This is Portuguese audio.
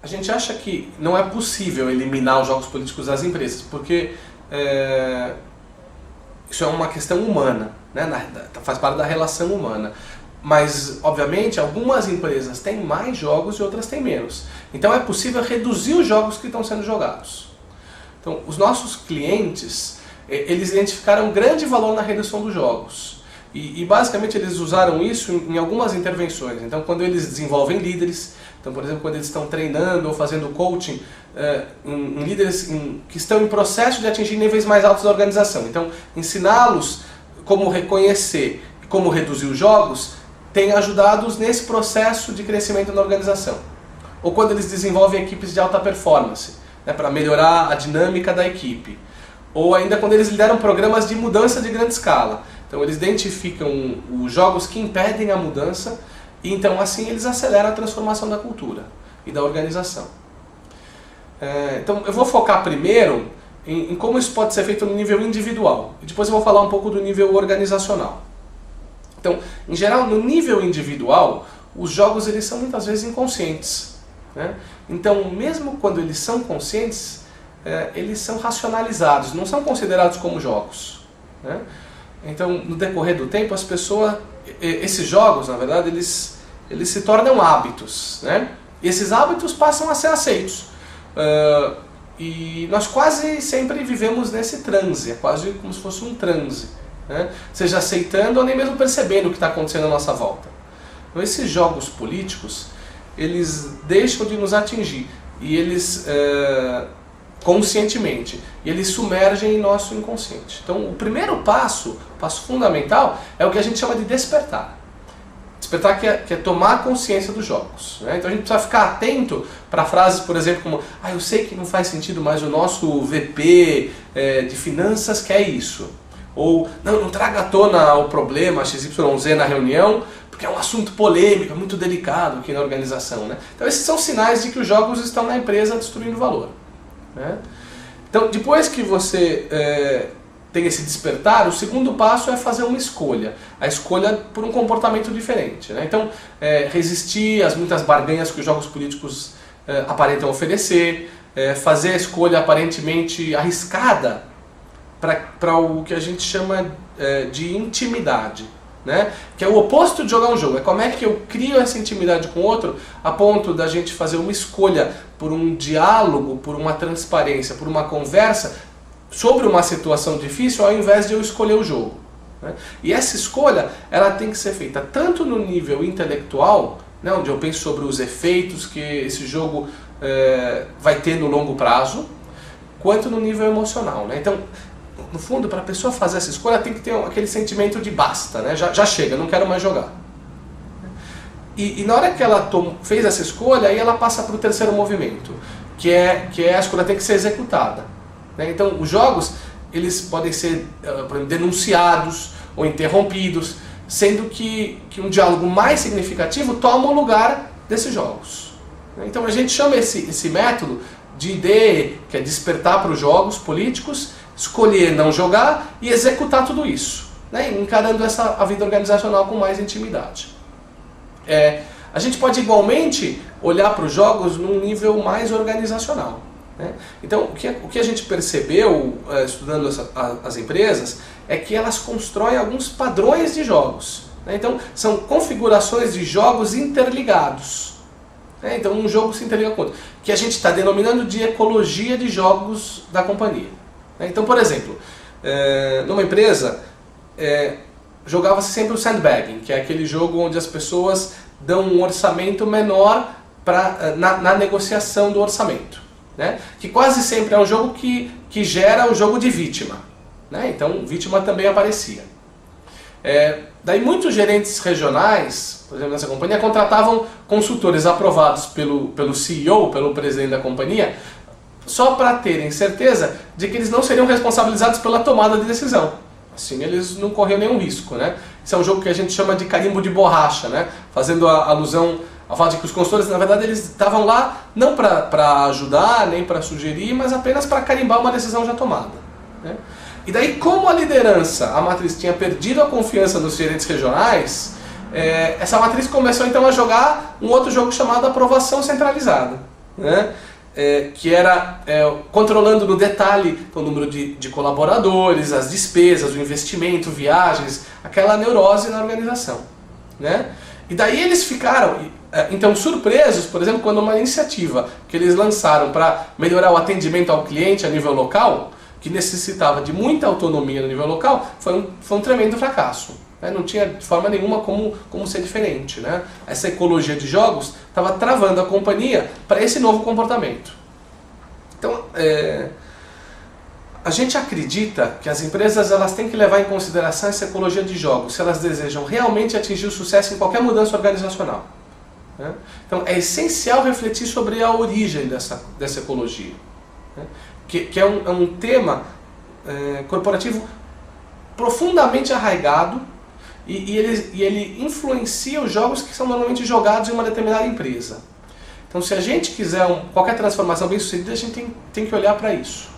a gente acha que não é possível eliminar os jogos políticos das empresas, porque isso é uma questão humana, né? Faz parte da relação humana. Mas, obviamente, algumas empresas têm mais jogos e outras têm menos. Então é possível reduzir os jogos que estão sendo jogados. Então, os nossos clientes, eles identificaram um grande valor na redução dos jogos. E basicamente eles usaram isso em algumas intervenções. Então, quando eles desenvolvem líderes, então, por exemplo, quando eles estão treinando ou fazendo coaching em líderes que estão em processo de atingir níveis mais altos da organização. Então, ensiná-los como reconhecer e como reduzir os jogos tem ajudado-os nesse processo de crescimento na organização. Ou quando eles desenvolvem equipes de alta performance, né, para melhorar a dinâmica da equipe. Ou ainda quando eles lideram programas de mudança de grande escala. Então eles identificam os jogos que impedem a mudança e então assim eles aceleram a transformação da cultura e da organização. Então eu vou focar primeiro em como isso pode ser feito no nível individual. E depois eu vou falar um pouco do nível organizacional. Então, em geral, no nível individual, os jogos eles são muitas vezes inconscientes, né? Então, mesmo quando eles são conscientes, eles são racionalizados, não são considerados como jogos, né? Então, no decorrer do tempo, as pessoas, esses jogos, na verdade, eles se tornam hábitos, né? E esses hábitos passam a ser aceitos. E nós quase sempre vivemos nesse transe, é quase como se fosse um transe, né? Seja aceitando ou nem mesmo percebendo o que está acontecendo à nossa volta. Então, esses jogos políticos, eles deixam de nos atingir e eles conscientemente, e eles sumergem em nosso inconsciente. Então o primeiro passo, o passo fundamental, é o que a gente chama de despertar. Despertar que é tomar consciência dos jogos, né? Então a gente precisa ficar atento para frases, por exemplo, como eu sei que não faz sentido, mas o nosso VP de finanças quer isso. Ou, não traga à tona o problema XYZ na reunião, porque é um assunto polêmico, muito delicado aqui na organização, né? Então esses são sinais de que os jogos estão na empresa destruindo valor, né? Então depois que você tem esse despertar, o segundo passo é fazer uma escolha. A escolha por um comportamento diferente, né? Então resistir às muitas barganhas que os jogos políticos aparentam oferecer, fazer a escolha aparentemente arriscada para o que a gente chama de intimidade, né? Que é o oposto de jogar um jogo. É como é que eu crio essa intimidade com o outro a ponto da gente fazer uma escolha por um diálogo, por uma transparência, por uma conversa sobre uma situação difícil, ao invés de eu escolher o jogo, né? E essa escolha ela tem que ser feita tanto no nível intelectual, né, onde eu penso sobre os efeitos que esse jogo vai ter no longo prazo, quanto no nível emocional, né? Então, no fundo, para a pessoa fazer essa escolha, tem que ter aquele sentimento de basta, né? Já chega, não quero mais jogar. E na hora que ela fez essa escolha, aí ela passa para o terceiro movimento, que é a escolha tem que ser executada, né? Então, os jogos, eles podem ser por exemplo, denunciados ou interrompidos, sendo que um diálogo mais significativo toma o lugar desses jogos. Então, a gente chama esse método de ID, que é despertar para os jogos políticos, escolher não jogar e executar tudo isso, né? Encarando a vida organizacional com mais intimidade. A gente pode igualmente olhar para os jogos num nível mais organizacional, né? Então o que a gente percebeu estudando as empresas é que elas constroem alguns padrões de jogos, né? Então são configurações de jogos interligados, né? Então um jogo se interliga com outro, que a gente está denominando de ecologia de jogos da companhia. Então, por exemplo, numa empresa, jogava-se sempre o sandbagging, que é aquele jogo onde as pessoas dão um orçamento menor na negociação do orçamento, né? Que quase sempre é um jogo que gera o jogo de vítima, né? Então, vítima também aparecia. Daí muitos gerentes regionais, por exemplo, nessa companhia, contratavam consultores aprovados pelo CEO, pelo presidente da companhia, só para terem certeza de que eles não seriam responsabilizados pela tomada de decisão. Assim eles não corriam nenhum risco, né? Isso é um jogo que a gente chama de carimbo de borracha, né? Fazendo a alusão ao fato de que os consultores, na verdade, eles estavam lá não para ajudar, nem para sugerir, mas apenas para carimbar uma decisão já tomada, né? E daí, como a liderança, a matriz, tinha perdido a confiança nos gerentes regionais, essa matriz começou então a jogar um outro jogo chamado aprovação centralizada. né? Que era controlando no detalhe o número de colaboradores, as despesas, o investimento, viagens, aquela neurose na organização, né? E daí eles ficaram, então, surpresos, por exemplo, quando uma iniciativa que eles lançaram para melhorar o atendimento ao cliente a nível local, que necessitava de muita autonomia no nível local, foi um tremendo fracasso. Não tinha de forma nenhuma como ser diferente, né? Essa ecologia de jogos estava travando a companhia para esse novo comportamento. Então, a gente acredita que as empresas elas têm que levar em consideração essa ecologia de jogos se elas desejam realmente atingir o sucesso em qualquer mudança organizacional, né? Então é essencial refletir sobre a origem dessa ecologia, né? Que é um tema corporativo profundamente arraigado e ele influencia os jogos que são normalmente jogados em uma determinada empresa. Então, se a gente quiser qualquer transformação bem sucedida, a gente tem que olhar para isso.